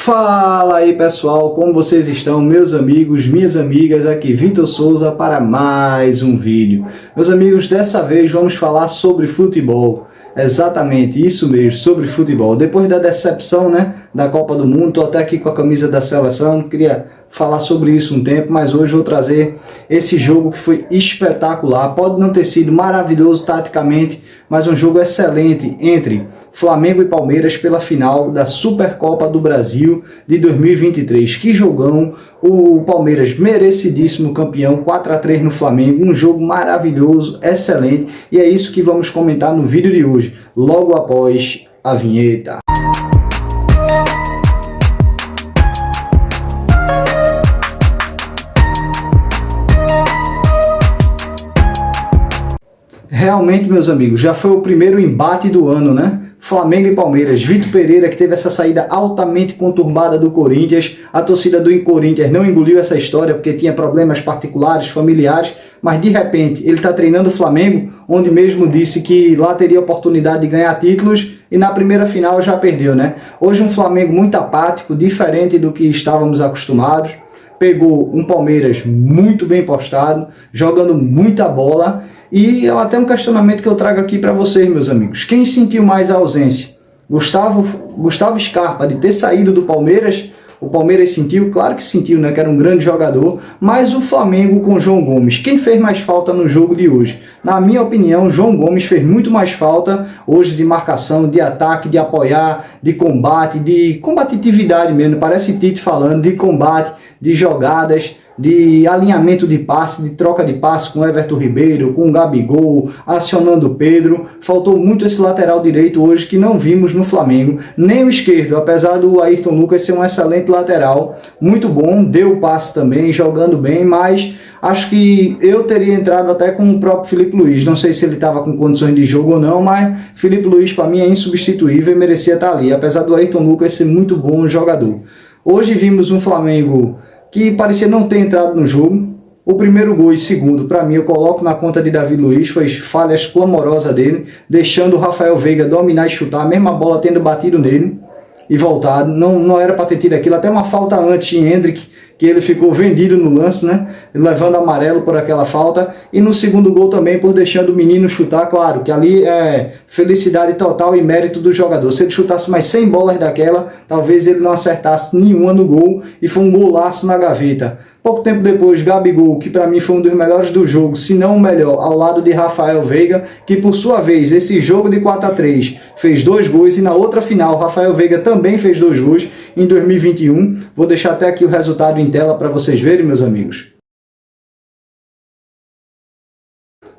Fala aí pessoal, como vocês estão, meus amigos, minhas amigas? Aqui Vitor Souza para mais um vídeo. Meus amigos, dessa vez vamos falar sobre futebol. Exatamente, isso mesmo, sobre futebol. Depois da decepção, da Copa do Mundo, estou até aqui com a camisa da seleção, queria falar sobre isso um tempo, mas hoje vou trazer esse jogo que foi espetacular. Pode não ter sido maravilhoso taticamente, mas um jogo excelente entre Flamengo e Palmeiras pela final da Supercopa do Brasil de 2023. Que jogão! O Palmeiras merecidíssimo campeão, 4-3 no Flamengo, um jogo maravilhoso, excelente, e é isso que vamos comentar no vídeo de hoje, logo após a vinheta. Realmente, meus amigos, já foi o primeiro embate do ano, Flamengo e Palmeiras. Vitor Pereira, que teve essa saída altamente conturbada do Corinthians. A torcida do Corinthians não engoliu essa história porque tinha problemas particulares, familiares, mas de repente ele está treinando o Flamengo, onde mesmo disse que lá teria oportunidade de ganhar títulos e na primeira final já perdeu, Hoje um Flamengo muito apático, diferente do que estávamos acostumados. Pegou um Palmeiras muito bem postado, jogando muita bola. E até um questionamento que eu trago aqui para vocês, meus amigos. Quem sentiu mais a ausência? Gustavo Scarpa, de ter saído do Palmeiras? O Palmeiras sentiu? Claro que sentiu, que era um grande jogador. Mas o Flamengo com João Gomes. Quem fez mais falta no jogo de hoje? Na minha opinião, João Gomes fez muito mais falta hoje de marcação, de ataque, de apoiar, de combate, de combatividade mesmo. Parece Tite falando de combate, de jogadas, de alinhamento de passe, de troca de passe com Everton Ribeiro, com o Gabigol, acionando o Pedro. Faltou muito esse lateral direito hoje que não vimos no Flamengo, nem o esquerdo, apesar do Ayrton Lucas ser um excelente lateral, muito bom, deu o passe também, jogando bem, mas acho que eu teria entrado até com o próprio Filipe Luís. Não sei se ele estava com condições de jogo ou não, mas Filipe Luís para mim é insubstituível e merecia estar ali, apesar do Ayrton Lucas ser muito bom jogador. Hoje vimos um Flamengo que parecia não ter entrado no jogo. O primeiro gol e segundo, para mim, eu coloco na conta de David Luiz, foi falhas clamorosas dele, deixando o Rafael Veiga dominar e chutar, a mesma bola tendo batido nele e voltado. Não era para ter tido aquilo, até uma falta antes em Hendrick, que ele ficou vendido no lance, levando amarelo por aquela falta, e no segundo gol também por deixando o menino chutar. Claro que ali é felicidade total e mérito do jogador. Se ele chutasse mais 100 bolas daquela, talvez ele não acertasse nenhuma no gol, e foi um golaço na gaveta. Pouco tempo depois, Gabigol, que para mim foi um dos melhores do jogo, se não o melhor, ao lado de Rafael Veiga, que por sua vez, esse jogo de 4-3, fez 2 gols, e na outra final, Rafael Veiga também fez 2 gols em 2021. Vou deixar até aqui o resultado em tela para vocês verem, meus amigos.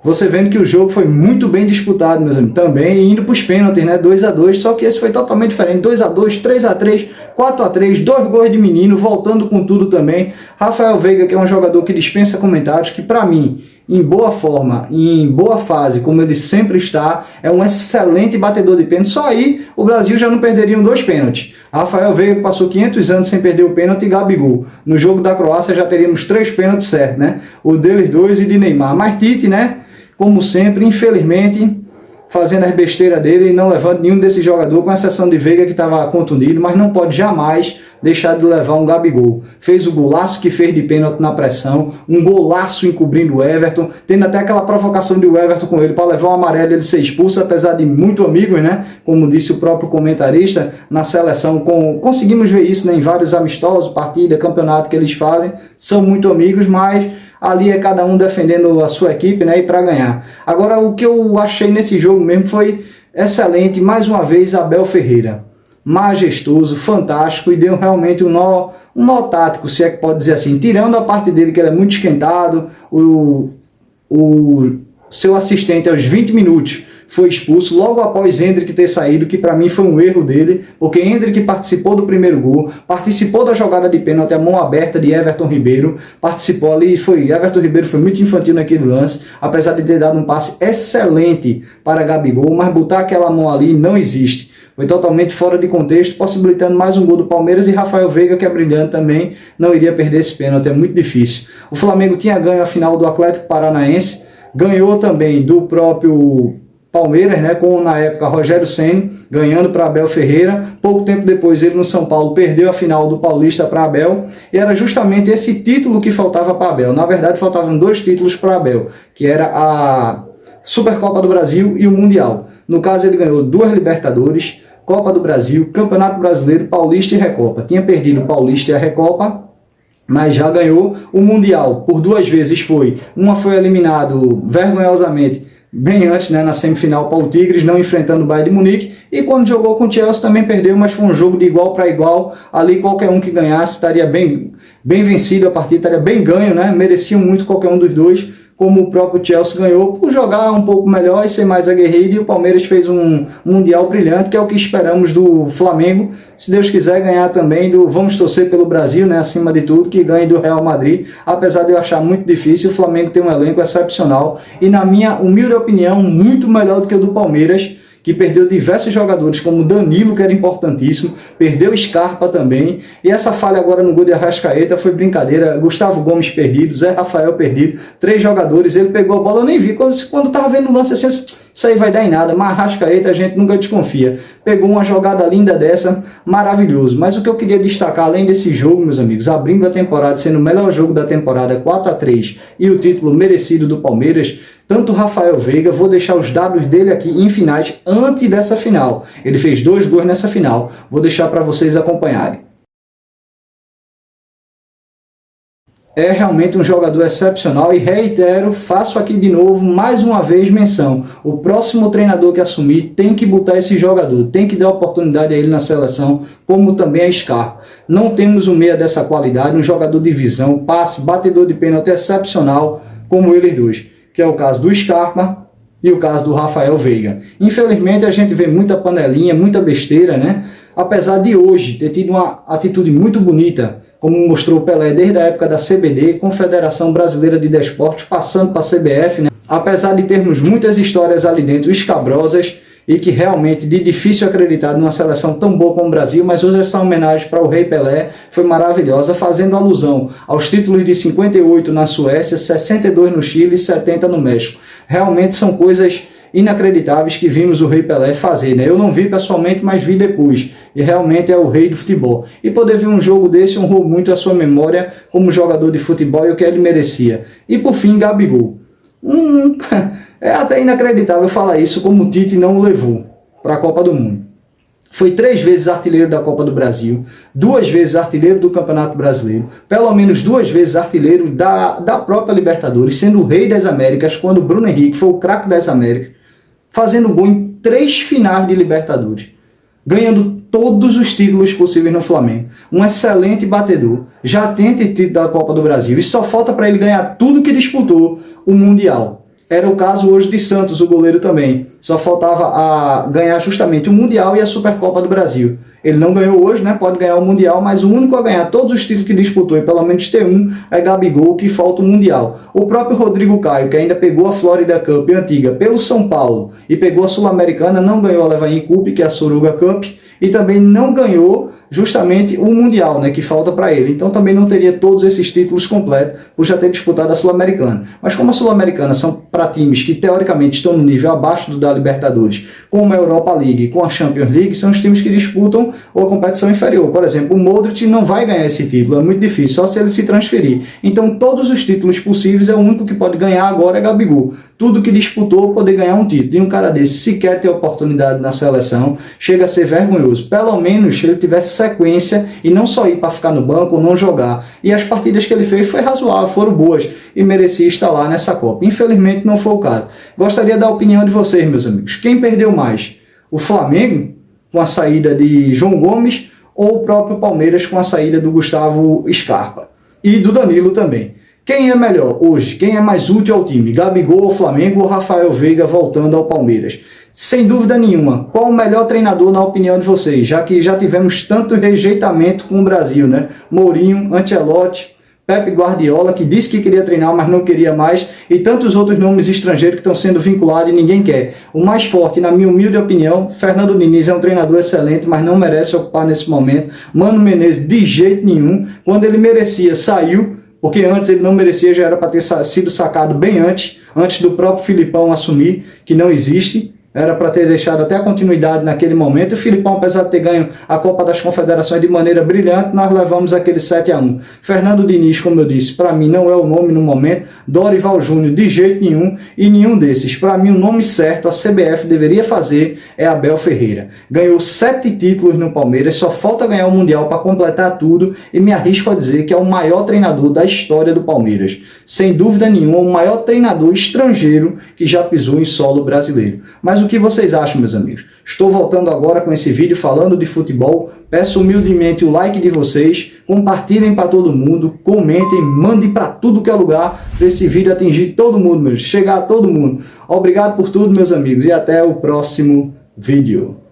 Você vendo que o jogo foi muito bem disputado, meus amigos, também indo para os pênaltis, 2-2, só que esse foi totalmente diferente, 2-2, 3-3, 4-3, 2 gols de menino, voltando com tudo também. Rafael Veiga, que é um jogador que dispensa comentários, que para mim, em boa forma, em boa fase, como ele sempre está, é um excelente batedor de pênalti. Só aí o Brasil já não perderia 2 pênaltis. Rafael Veiga passou 500 anos sem perder o pênalti, e Gabigol. No jogo da Croácia já teríamos 3 pênaltis certos, O deles 2 e de Neymar. Mas Tite, como sempre, infelizmente, fazendo as besteiras dele e não levando nenhum desses jogadores, com exceção de Veiga, que estava contundido, mas não pode jamais deixar de levar um Gabigol. Fez o golaço que fez de pênalti na pressão, um golaço encobrindo o Everton, tendo até aquela provocação de Everton com ele para levar o amarelo e ele ser expulso, apesar de muito amigos, como disse o próprio comentarista, na seleção, conseguimos ver isso, em vários amistosos, partida, campeonato que eles fazem, são muito amigos, mas ali é cada um defendendo a sua equipe, e para ganhar. Agora, o que eu achei nesse jogo mesmo foi excelente, mais uma vez, Abel Ferreira. Majestoso, fantástico, e deu realmente um nó tático, se é que pode dizer assim, tirando a parte dele que ele é muito esquentado. O seu assistente aos 20 minutos foi expulso logo após Hendrick ter saído, que para mim foi um erro dele, porque Hendrick participou do primeiro gol, participou da jogada de pênalti, a mão aberta de Everton Ribeiro, participou ali, Everton Ribeiro foi muito infantil naquele lance, apesar de ter dado um passe excelente para Gabigol, mas botar aquela mão ali não existe. Foi totalmente fora de contexto, possibilitando mais um gol do Palmeiras, e Rafael Veiga, que é brilhante também, não iria perder esse pênalti, é muito difícil. O Flamengo tinha ganho a final do Atlético Paranaense, ganhou também do próprio Palmeiras, né, com na época Rogério Ceni ganhando para Abel Ferreira. Pouco tempo depois ele no São Paulo perdeu a final do Paulista para Abel, e era justamente esse título que faltava para Abel. Na verdade faltavam 2 títulos para Abel, que era a Supercopa do Brasil e o Mundial. No caso ele ganhou 2 Libertadores, Copa do Brasil, Campeonato Brasileiro, Paulista e Recopa. Tinha perdido o Paulista e a Recopa, mas já ganhou o Mundial. Por 2 vezes foi. Uma foi eliminado vergonhosamente bem antes, né, na semifinal para o Tigres, não enfrentando o Bayern de Munique, e quando jogou com o Chelsea também perdeu, mas foi um jogo de igual para igual. Ali qualquer um que ganhasse estaria bem vencido, a partida estaria bem ganho, né? Mereciam muito qualquer um dos dois, como o próprio Chelsea ganhou por jogar um pouco melhor e ser mais aguerrido, e o Palmeiras fez um Mundial brilhante, que é o que esperamos do Flamengo. Se Deus quiser ganhar também vamos torcer pelo Brasil, né, acima de tudo, que ganhe do Real Madrid, apesar de eu achar muito difícil. O Flamengo tem um elenco excepcional e, na minha humilde opinião, muito melhor do que o do Palmeiras, que perdeu diversos jogadores, como Danilo, que era importantíssimo, perdeu Scarpa também, e essa falha agora no gol de Arrascaeta foi brincadeira. Gustavo Gomes perdido, Zé Rafael perdido, 3 jogadores, ele pegou a bola, eu nem vi, quando tava vendo o lance assim, isso aí vai dar em nada, mas Arrascaeta a gente nunca desconfia, pegou uma jogada linda dessa, maravilhoso. Mas o que eu queria destacar, além desse jogo, meus amigos, abrindo a temporada, sendo o melhor jogo da temporada, 4-3, e o título merecido do Palmeiras, tanto o Rafael Veiga, vou deixar os dados dele aqui em finais antes dessa final. Ele fez 2 gols nessa final. Vou deixar para vocês acompanharem. É realmente um jogador excepcional e, reitero, faço aqui de novo, mais uma vez, menção. O próximo treinador que assumir tem que botar esse jogador, tem que dar oportunidade a ele na seleção, como também a Scarpa. Não temos um meia dessa qualidade, um jogador de visão, passe, batedor de pênalti excepcional, como eles dois, que é o caso do Scarpa e o caso do Rafael Veiga. Infelizmente a gente vê muita panelinha, muita besteira, né? Apesar de hoje ter tido uma atitude muito bonita, como mostrou o Pelé desde a época da CBD, Confederação Brasileira de Desportos, passando para a CBF, né? Apesar de termos muitas histórias ali dentro escabrosas, e que realmente de difícil acreditar numa seleção tão boa como o Brasil, mas hoje essa homenagem para o Rei Pelé foi maravilhosa, fazendo alusão aos títulos de 58 na Suécia, 62 no Chile e 70 no México. Realmente são coisas inacreditáveis que vimos o Rei Pelé fazer, né? Eu não vi pessoalmente, mas vi depois, e realmente é o rei do futebol. E poder ver um jogo desse honrou muito a sua memória como jogador de futebol e o que ele merecia. E por fim, Gabigol. É até inacreditável falar isso, como o Tite não o levou para a Copa do Mundo. Foi 3 vezes artilheiro da Copa do Brasil, 2 vezes artilheiro do Campeonato Brasileiro, pelo menos 2 vezes artilheiro da própria Libertadores, sendo o rei das Américas, quando o Bruno Henrique foi o craque das Américas, fazendo gol em 3 finais de Libertadores, ganhando todos os títulos possíveis no Flamengo. Um excelente batedor, já tem título da Copa do Brasil, e só falta para ele ganhar tudo que disputou o Mundial. Era o caso hoje de Santos, o goleiro também. Só faltava a ganhar justamente o Mundial e a Supercopa do Brasil. Ele não ganhou hoje, né? Pode ganhar o Mundial, mas o único a ganhar todos os títulos que disputou, e pelo menos ter um, é Gabigol, que falta o Mundial. O próprio Rodrigo Caio, que ainda pegou a Florida Cup antiga pelo São Paulo e pegou a Sul-Americana, não ganhou a Levain Cup, que é a Suruga Cup, e também não ganhou justamente o Mundial, né, que falta para ele. Então também não teria todos esses títulos completos por já ter disputado a Sul-Americana. Mas como a Sul-Americana são para times que teoricamente estão no nível abaixo do da Libertadores, como a Europa League, com a Champions League, são os times que disputam a competição inferior. Por exemplo, o Modric não vai ganhar esse título, é muito difícil, só se ele se transferir. Então todos os títulos possíveis, é o único que pode ganhar agora é Gabigol. Tudo que disputou poder ganhar um título. E um cara desse sequer ter oportunidade na seleção, chega a ser vergonhoso. Pelo menos se ele tivesse sequência e não só ir para ficar no banco ou não jogar. E as partidas que ele fez foi razoável, foram boas e merecia estar lá nessa Copa. Infelizmente não foi o caso. Gostaria da opinião de vocês, meus amigos. Quem perdeu mais? O Flamengo, com a saída de João Gomes, ou o próprio Palmeiras com a saída do Gustavo Scarpa? E do Danilo também. Quem é melhor hoje? Quem é mais útil ao time? Gabigol ao Flamengo ou Rafael Veiga voltando ao Palmeiras? Sem dúvida nenhuma, qual o melhor treinador na opinião de vocês? Já que já tivemos tanto rejeitamento com o Brasil, né? Mourinho, Ancelotti, Pep Guardiola, que disse que queria treinar, mas não queria mais, e tantos outros nomes estrangeiros que estão sendo vinculados e ninguém quer. O mais forte, na minha humilde opinião, Fernando Diniz é um treinador excelente, mas não merece ocupar nesse momento. Mano Menezes, de jeito nenhum. Quando ele merecia, saiu, porque antes ele não merecia, já era para ter sido sacado bem antes do próprio Filipão assumir, que não existe. Era para ter deixado até a continuidade naquele momento. O Filipão, apesar de ter ganho a Copa das Confederações de maneira brilhante, nós levamos aquele 7-1. Fernando Diniz, como eu disse, para mim não é o nome no momento. Dorival Júnior, de jeito nenhum. E nenhum desses. Para mim, o nome certo a CBF deveria fazer é Abel Ferreira. Ganhou 7 títulos no Palmeiras, só falta ganhar o Mundial para completar tudo. E me arrisco a dizer que é o maior treinador da história do Palmeiras. Sem dúvida nenhuma, o maior treinador estrangeiro que já pisou em solo brasileiro. Mas o que vocês acham, meus amigos? Estou voltando agora com esse vídeo falando de futebol. Peço humildemente o like de vocês, compartilhem para todo mundo, comentem, mandem para tudo que é lugar para esse vídeo atingir todo mundo, chegar a todo mundo. Obrigado por tudo, meus amigos, e até o próximo vídeo.